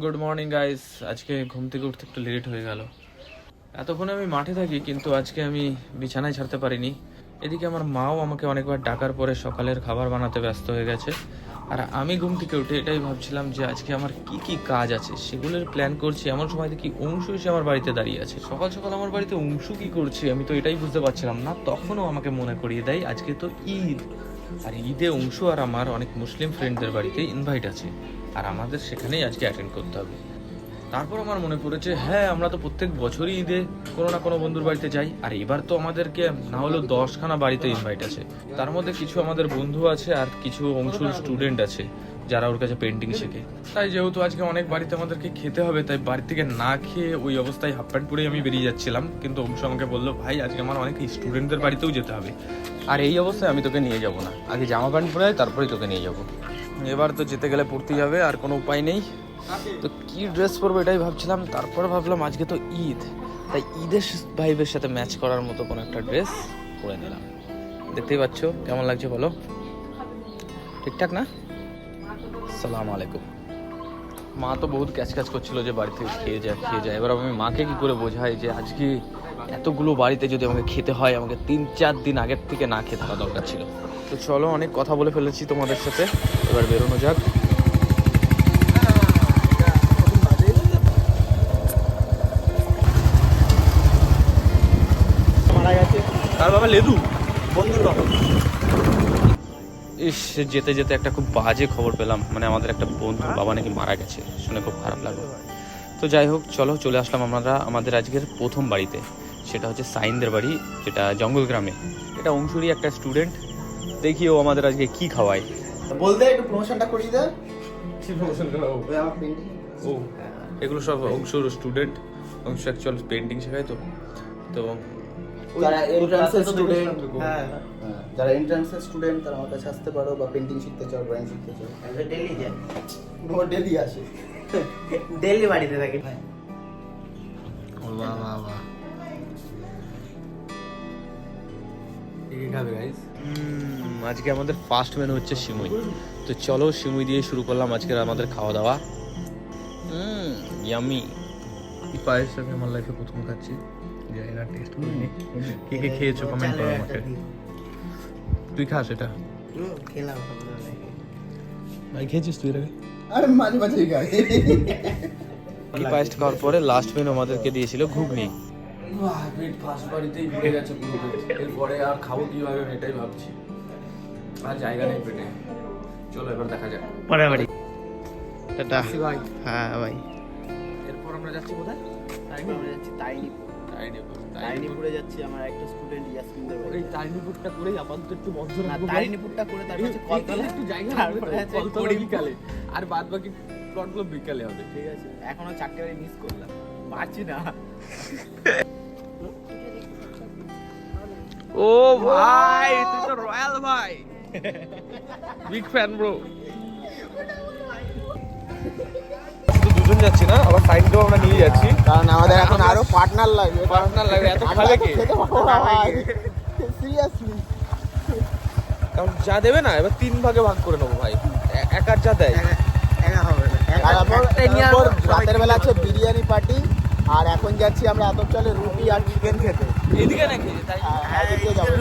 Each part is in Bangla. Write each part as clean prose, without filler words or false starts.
Good morning guys. আজকে ঘুম থেকে উঠতে একটু লেট হয়ে গেল। এতক্ষণে আমি মাঠে থাকি, কিন্তু আজকে আমি বিছানায় ছাড়তে পারিনি। এদিকে আমার মাও আমাকে অনেকবার ডাকার পরে সকালের খাবার বানাতে ব্যস্ত হয়ে গেছে। আর আমি ঘুম থেকে উঠে এটাই ভাবছিলাম যে আজকে আমার কি কি কাজ আছে সেগুলোর প্ল্যান করছি। এমন সময় দেখি অংশু এসে আমার বাড়িতে দাঁড়িয়ে আছে। সকাল সকাল আমার বাড়িতে অংশু কি করছে আমি তো এটাই বুঝতে পারছিলাম না। তখনও আমাকে মনে করিয়ে দেয় আজকে তো ঈদ, আর ঈদে অংশু আর আমার অনেক মুসলিম ফ্রেন্ডদের বাড়িতে ইনভাইট আছে, আর আমাদের সেখানেই আজকে অ্যাটেন্ড করতে হবে। তারপর আমার মনে পড়েছে, হ্যাঁ আমরা তো প্রত্যেক বছরই ঈদে কোনো না কোনো বন্ধুর বাড়িতে যাই, আর এবার তো আমাদেরকে না হলেও 10খানা বাড়িতে ইনভাইট আছে। তার মধ্যে কিছু আমাদের বন্ধু আছে আর কিছু অংশুর স্টুডেন্ট আছে যারা ওর কাছে পেন্টিং শেখে। তাই যেহেতু আজকে অনেক বাড়িতে আমাদেরকে খেতে হবে, তাই বাড়ি থেকে না খেয়ে ওই অবস্থায় হাফ প্যান্ট পরেই আমি বেরিয়ে যাচ্ছিলাম। কিন্তু অংশু আমাকে বললো, ভাই আজকে আমার অনেক স্টুডেন্টদের বাড়িতেও যেতে হবে, আর এই অবস্থায় আমি তোকে নিয়ে যাবো না, আগে জামা প্যান্ট পরে তারপরেই তোকে নিয়ে যাবো। এবার তো যেতে গেলে পড়তেই হবে, আর কোনো উপায় নেই। তো কি ড্রেস পরবো এটাই ভাবছিলাম। তারপরে ভাবলাম আজকে তো ঈদ, তাই ঈদের ভাইবের সাথে ম্যাচ করার মতো কোনো একটা ড্রেস পরে নিলাম। দেখতেই পাচ্ছ কেমন লাগছে বলো, ঠিকঠাক না? সালাম আলাইকুম। মা তো বহুত ক্যাচ করছিল যে বাড়ি থেকে খেয়ে যায়। এবার আমি মাকে কি করে বোঝাই যে আজকে এতগুলো বাড়িতে যদি আমাকে খেতে হয়, আমাকে 3-4 দিন আগের থেকে না খেয়ে থাকা দরকার ছিল। তো চলো, অনেক কথা বলে ফেলেছি তোমাদের সাথে, এবার বেরোনো যাক। আর বাবা লেদু বন্ধুর বাবা। ইস, যেতে যেতে একটা খুব বাজে খবর পেলাম, মানে আমাদের একটা বন্ধুর বাবা নাকি মারা গেছে, শুনে খুব খারাপ লাগলো। তো যাই হোক, চলো চলে আসলাম আমরা আমাদের আজকের প্রথম বাড়িতে। সেটা হচ্ছে সাইনদের বাড়ি, যেটা জঙ্গল গ্রামে। এটা অংশুরই একটা স্টুডেন্ট, দেখি ও আমাদের আজকে কি খাওয়ায়। বল দে, একটু প্রমোশনটা করিয়ে দে। কি প্রমোশন করাবো? ও, এগুলো সব অংশুর স্টুডেন্ট। অংশু অ্যাকচুয়াল পেন্টিং শেখায়। তো যারা এন্ট্রান্সের স্টুডেন্ট, যারা এন্ট্রান্সের স্টুডেন্ট তারা আমার কাছে আসতে পারো, বা পেন্টিং শিখতে চাও, ড্রয়িং শিখতে চাও। ডেলি যায়, ও ডেলি আসে, ডেলি বাড়িতে থাকে। বাহ বাহ বাহ, এই খাবে গাইস। আজকে আমাদের ফার্স্ট মেনু হচ্ছে সিমুই। তো চলো সিমুই দিয়ে শুরু করলাম আজকের আমাদের খাওয়া দাওয়া। ইয়ামি। এই পায়েসটা আমি আমার লাইফে প্রথম খাচ্ছি, জানি না টেস্ট করিনি। কে কে খেয়েছো কমেন্ট করো আমাকে। তুই খাস এটা? খেলাম। ভাই খেয়েছিস তুই এর আগে? আমি মাঝে মাঝে খাই। এই পায়েসটা খাওয়ার পরে লাস্ট মেনু আমাদেরকে দিয়েছিল ঘুগনি। পেট ফার্স্ট বাড়িতেই ভরে গেছে পুরো পেট। এরপরে আর খাবো কিভাবে আমি এটাই ভাবছি, আর জায়গা নেই পেটে। চলো এবার দেখা যাক পরের বাড়ি। টাটা ভাই, হ্যাঁ ভাই। এরপর আমরা যাচ্ছি কোথায়? তারপর আমরা যাচ্ছি তারিণীপুরে যাচ্ছি আমার একটা স্টুডেন্ট ইয়াসমিনদের বাড়ি। এই তারিণীপুরটা করেই আপাতত একটু বন্ধ না, রাখবো। তারিণীপুরটা করে তারপর হচ্ছে কলতলা, একটু জায়গা তারপরে আছে কলতলা বিকালে, আর বাদ বাকি প্লটগুলো বিকালে হবে। ঠিক আছে, এখনো 4টে বাড়ি মিস করলাম, পারছি না। ও ভাই, তুই তো রয়্যাল ভাই, বিগ ফ্যান ব্রো। দুজন যাচ্ছি না, আবার সাইনকেও আমরা নিয়ে যাচ্ছি, কারণ আমাদের এখন আরো পার্টনার লাগবে। পার্টনার লাগবে। এত খাবে কে? সিরিয়াসলি, কারণ যা দেবে না এবার 3 ভাগে ভাগ করে নেবো ভাই, একার যা দেয়। একা হবে না, রাতের বেলা আছে বিরিয়ানি পার্টি, আর এখন যাচ্ছি আমরা এত চলে রুটি আর চিকেন খেতে। এদিকে নাকি? এদিকে যাবো।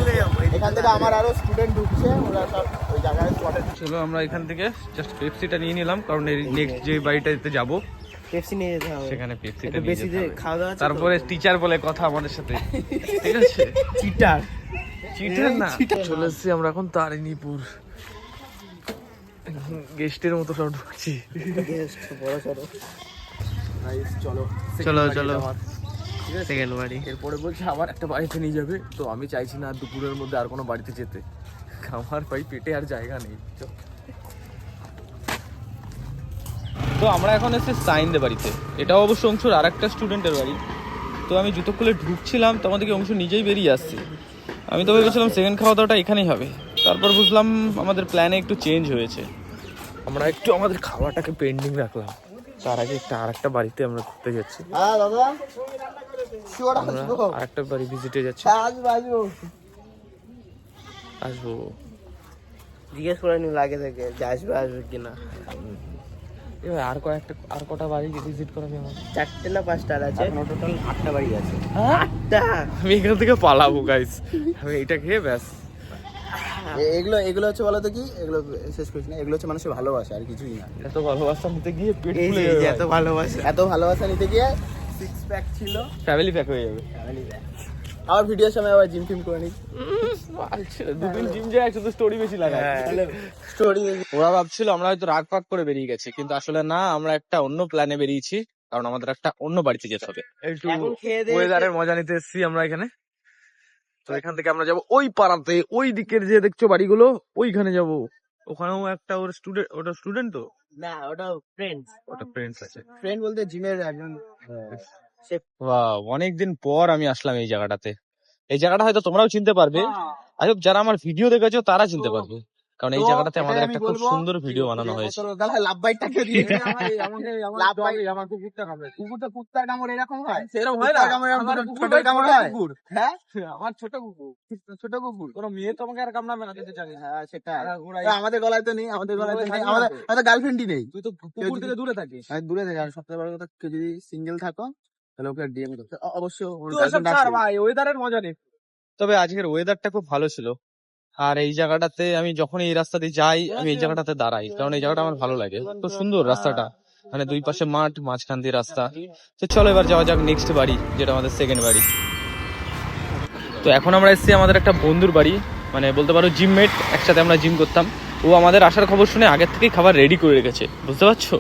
এখান থেকে আমার আরো স্টুডেন্ট ঢুকছে, ওরা সব ওই জায়গায় স্পটে। চলো আমরা এখান থেকে জাস্ট পেপসিটা নিয়ে নিলাম, কারণ নেক্সট যে বাড়িটাতে যাবো পেপসি নিয়ে যেতে হবে, সেখানে পেপসিটা একটু নিয়ে বেশি যেতে যে হবে। খাওয়া দাওয়া আছে তো। তারপরে টিচার বলে কথা আমাদের সাথে, ঠিক আছে? চিটার চিটার না, চলে এসেছি আমরা এখন তারিণীপুর। গেস্টের মতো সব ঢুকছি। গেস্ট বড় সরো। চলো চলো, second চলো। বাড়িটা আমার। ঠিক আছে? সেকেন্ড বাড়ি। এরপরে বলছে আবার একটা বাড়িতে নিয়ে যাবে, তো আমি চাইছি না দুপুরের মধ্যে আর কোনো বাড়িতে যেতে, আমার ভাই পেটে আর জায়গা নেই। তো আমরা এখন এসেছি সাইনদের বাড়িতে। এটা অবশ্য অংশুর আর একটা স্টুডেন্টের বাড়ি। তো আমি জুতো খুলে ঢুকছিলাম, তো আমাদেরকে অংশ নিজেই বেরিয়ে আসছে। আমি তো ভেবেছিলাম সেকেন্ড খাওয়া দাওয়াটা এখানেই হবে, তারপর বুঝলাম আমাদের প্ল্যানে একটু চেঞ্জ হয়েছে। আমরা একটু আমাদের খাওয়াটাকে পেন্ডিং রাখলাম, তার আগে আরেকটা বাড়িতে আমরা ঘুরতে যাচ্ছি। হ্যাঁ দাদা, শিওর আমরা আসবো। আরেকটা বাড়ি ভিজিটে যাচ্ছি। আসবো। জিজ্ঞেস করে নি লাগে থেকে যে আসবে কিনা। এবার আর কটা বাড়ি ভিজিট করাবে আমার? 4টে না 5টা আছে, এখন টোটাল 8টা বাড়ি আছে। হ্যাঁ? 8টা। আমি এখান থেকে পালাবো গাইস, আমি এটা খেয়ে ব্যাস। এগুলো হচ্ছে বলতো কি, এগুলো শেষ করিস না, এগুলো হচ্ছে মানুষের ভালোবাসা আর কিছুই না। এত ভালোবাসা নিতে গিয়ে পেট এই ফুলে যে যাবে, এত ভালোবাসা নিতে গিয়ে 6 প্যাক ছিল, ফ্যামিলি প্যাক হয়ে যাবে। আবার ভিডিওর সময় আবার জিম ফিম করে নিই, দুদিন জিম যায় শুধু স্টোরি বেশি লাগায়। স্টোরি। ওরা ভাবছিল আমরা হয়তো রাগ পাগ করে বেরিয়ে গেছি, কিন্তু আসলে না, আমরা একটা অন্য প্ল্যানে বেরিয়েছি, কারণ আমাদের একটা অন্য বাড়িতে যেতে হবে। একটু এখন খেয়ে দিয়ে ওয়েদারের মজা নিতে এসেছি আমরা এখানে। তো এখান থেকে আমরা যাব ওই পাড়াতে, ওই দিকের যে দেখছো বাড়িগুলো, ওইখানে যাব। ওখানেও একটা ওর স্টুডেন্ট, ওটা স্টুডেন্ট তো, না, ওটা ফ্রেন্ডস। ওটা ফ্রেন্ডস আছে। ফ্রেন্ড বলতে জিমের একজন। ওয়াও, অনেকদিন পর আমি আসলাম এই জায়গাটাতে। এই জায়গাটা হয়তো তোমরাও চিনতে পারবে, আইহোপ যারা আমার ভিডিও দেখেছো তারা চিনতে পারবে, কারণ এই জায়গাটাতে আমাদের একটা খুব সুন্দর ভিডিও বানানো হয়েছে। লাভ বাইটটাকে দিয়ে কুত্তার কামড় এরকম হয়? সেরকম হয় না, ছোট কামড় হয়। হ্যাঁ, আমার ছোট কুকুর, ছোট কুকুর, কোনো মেয়ে তোমাকে আর কামড়াবে না, যেতে চাই। হ্যাঁ সেটা আমাদের গলায় তো নেই, আমাদের গার্লফ্রেন্ডই নেই। তুই তো কুকুর থেকে দূরে থাকিস। আমি দূরে থেকে, আর সবথেকে বড় কথা, কেউ যদি সিঙ্গেল থাকো তাহলে ওকে ডিএম করতে অবশ্য। ওয়েদারের মজা নেই। তবে আজকের ওয়েদারটা খুব ভালো ছিল, আর এই জায়গাটাতে আমি যখন এই রাস্তা দিয়ে যাই আমি এই জায়গাটাতে দাঁড়াই, কারণ এই জায়গাটা আমার ভালো লাগে, তো সুন্দর রাস্তাটা, মানে দুই পাশে মাঠ, মাঝখান দিয়ে রাস্তা। তো চলো এবার যাওয়া যাক নেক্সট বাড়ি, যেটা আমাদের সেকেন্ড বাড়ি। তো এখন আমরা এসেছি আমাদের একটা বন্ধুর বাড়ি, মানে বলতে পারো জিমমেট, একসাথে আমরা জিম করতাম। ও আমাদের আসার খবর শুনে আগের থেকেই খাবার রেডি করে রেখেছে, বুঝতে পারছো?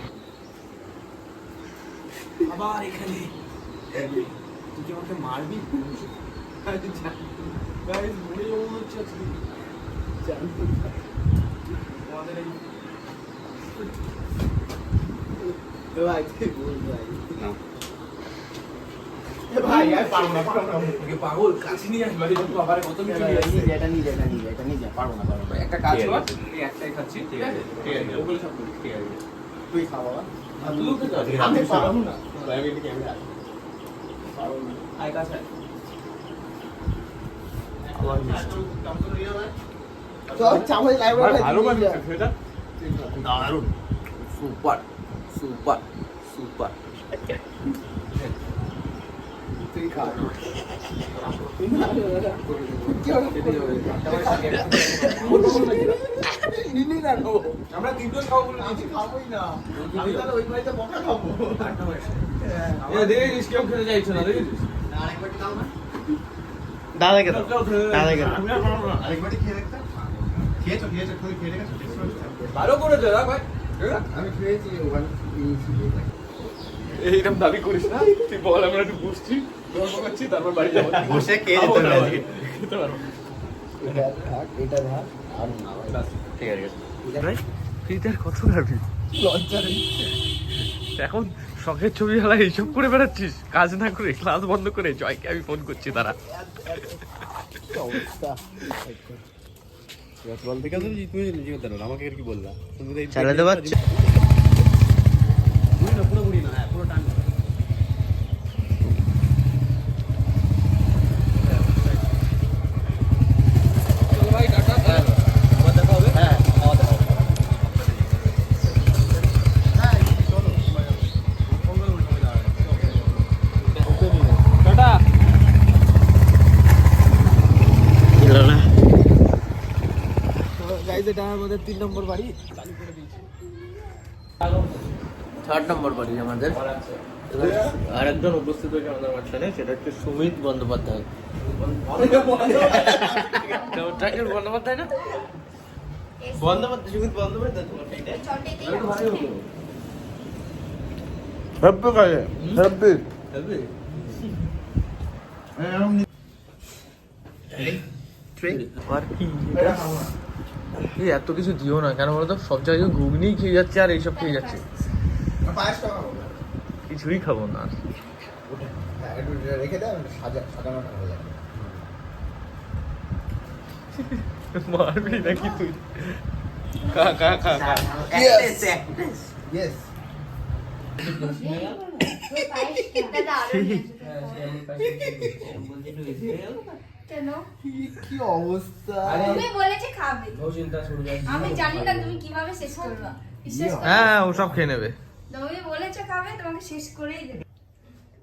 আবার এখানে তুই কি আমাকে মারবি? পাগল কাছে নিয়ে আসবে, আবার কত কিছু একটা কাজ কর, তুই একটাই খাচ্ছি, ঠিক আছে? ঠিক আছে, ওগুলো সব ঠিক আছে, তুই খাওয়া আমি পারবো না। আয় কাছে। ভালো বানিয়েছে সেটা, দারুণ, সুপার সুপার সুপার। তুই খা। আমরা তিনজন খাবো বলে খাবোই না, আমি তাহলে ওই বাড়িতে বকা খাবো। দেখিস কেউ খেতে চাইছে না, দেখিস দাদাকে দাও, দাদাকে দাও। আরেকবারটি খেয়ে দেখতে। খেয়েছো তুমি খেয়ে দেখেছো? ভালো করেছে রাখ ভাই। আমি খেয়েছি ওখানে। এইরকম দাবি করিস না, তুই বল আমরা একটু বসছি, গল্প করছি, তারপর বাড়ি যাবো। বসে খেয়ে যেতে হবে আজকে। খেতে পারবো। এটা ভাগ আর না ভাই। ঠিক আছে। ফ্রিতে আর কত খাবি? লজ্জা নেই। এখন শখের ছবি হালা এইসব করে বেড়াচ্ছিস, কাজ না করে, ক্লাস বন্ধ করে। জয়কে আমি ফোন করছি, তারা অবস্থা। বলতে গেলে তুমি জিজ্ঞেস করো আমাকে আর কি বললা, তুমি তো চালাতে পারছো? পুরো বুড়ি না, পুরো টান। ভাই টাটা, আবার দেখা হবে। হ্যাঁ, আবার দেখা হবে। টাটা। গাইস, এটা আমাদের 3 নম্বর বাড়ি, চালু করে দিয়েছি। 3 নম্বর বাড়ি আমাদের। আর একজন উপস্থিত হয়েছে আমাদের মাঝখানে, সেটা হচ্ছে সুমিত বন্দ্যোপাধ্যায়। বন্দ্যোপাধ্যায় না? বন্দ্যোপাধ্যায়, সুমিত বন্দ্যোপাধ্যায় তোমার সাইডে। হ্যাপি কাজে হ্যাপি। আর কি এই এত কিছু দিও না কেন বলতো, সব জায়গায় ঘুগনি খেয়ে যাচ্ছে আর এইসব খেয়ে যাচ্ছে, কিছুই খাবো না। রেখে দেয়, সাজানো হয়ে যাবে। মারবি নাকি তুই? খা খা খা খা। ইয়েস। কেন? কি অবস্থা! তুমি বলেছে খাবে। আমি জানি না তুমি কিভাবে শেষ করবা। বিশ্বাস করো। হ্যাঁ ও সব খেয়ে নেবে। তুমি বলেছো খাবে, তোমাকে শেষ করেই দেবে।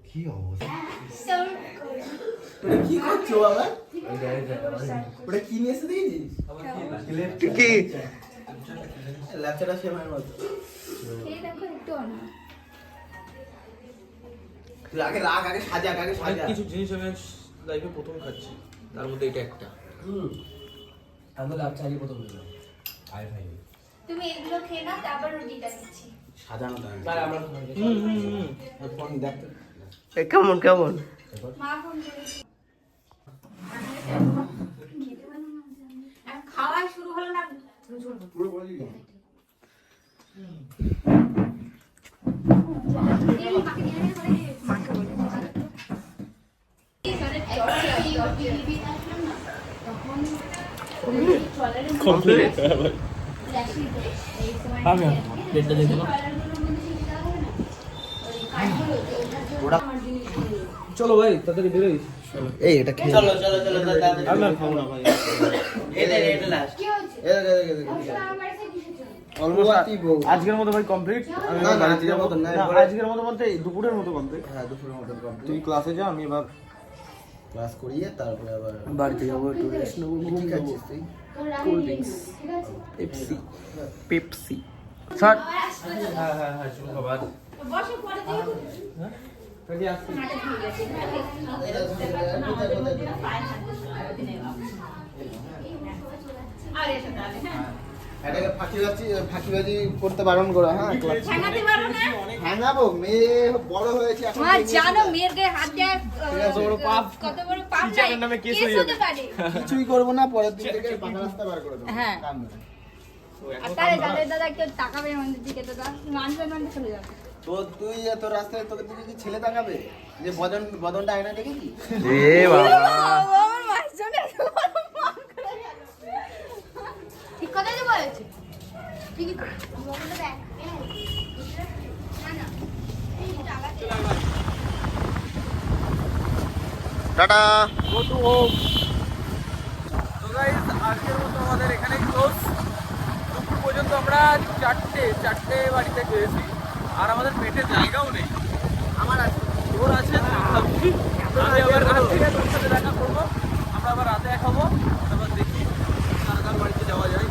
কি অবস্থা? Serve করো। তুমি কি করছো বাবা? ওটা কি নিয়ে এসে দিয়েছিস? কি? ল্যাপচাটা সেমাইয়ের মতো। খেয়ে দেখো একটু অন্য। আগে রাগ, আগে সাজা, আগে সাজা। কিছু জিনিস আমি লাইফে প্রথম খাচ্ছি, তার মধ্যে এটা একটা। আমি লাপচারি প্রথম দিলাম। আই ভাই। তুমি এগুলো খেয়ে নাও, তারপর রুটিটা দিচ্ছি। সাজানো দাঁড়ানো। তাহলে আমরা ফোন দেখতে। কেমন কেমন? মা ফোন করেছে। আর খাওয়া শুরু হলো না। পুরো বলি। এই মাকে নিয়ে নিয়ে বলে মাকে বলে। এখানে টিভি আসলো না, তখন কমপ্লিট। আমি ডেটটা দেখে নাও। চলো ভাই তাড়াতাড়ি বেরোই। এই এটা খেয়ে। চলো চলো চলো তাড়াতাড়ি। আমি আর খাবো না ভাই। এটা লাস্ট। কি হচ্ছে? আমার বাড়িতে কিসের জন্য? অলমোস্ট আজকের মতো ভাই কমপ্লিট। আমি না, না, বাড়িতে আজকের যাবো। মতো না, না, এবারে- আজকের মতো বলতে দুপুরের মতো কমপ্লিট। হ্যাঁ দুপুরের মতন তুই কমপ্লিট। ক্লাসে যা, আমি এবার ক্লাস করিয়ে তারপরে আবার বাড়িতে যাবো, একটু রেস্ট নেবো। কি খাচ্ছিস তুই? কোল্ড ড্রিঙ্কস ঠিক আছে? Pepsi Pepsi sir. আবার আসলে হ্যাঁ হ্যাঁ হ্যাঁ শুরু খাবার। বসে পরে দেখো। রেডি আসছি। মাঠে ঠিক আছে। আরে সেটা হ্যাঁ। এটাকে ফাঁকিবাজি করতে বারণ করো, হ্যাঁ ক্লাস। ঠেঙাতে পারো না? ভাঙাবো, মেয়ে বড় হয়েছে এখন। মা জানো মেয়ের গায়ে হাত দেওয়া কত বড় পাপ। কত বড় পাপ টিচারের নামে কেস হয়ে হতে পারে। কিছুই করবো না, পরের দিন থেকে পাকা রাস্তা বার করে দেবো। হ্যাঁ। কান ধরে। আর তাহলে দাদা দাদা কেউ তাকাবে আমাদের দিকে, দাদা মানবে মানবে চলে যাবে। তো তুই এত রাস্তায় তোকে দিকে কি ছেলে তাকাবে? যে বদনটা আয়না দেখেছি? এ বাবা আমার মায়ের জন্য ঠিক কথাই তো বলেছে। ঠিকই তো। মোবাইলটা দেখ। না না এই টাকাতে টাটা। তো গাইস আজকের মতো আমাদের এখানেই ক্লোজ। দুপুর পর্যন্ত আমরা চারটে বাড়িতে খেয়েছি, আর আমাদের পেটে জায়গাও নেই। আমার আছে, তোর আছে, আমি আবার রাত থেকে তোর সাথে দেখা করবো। আমরা আবার রাতে খাবো, তারপর দেখি কার কার বাড়িতে যাওয়া যায়।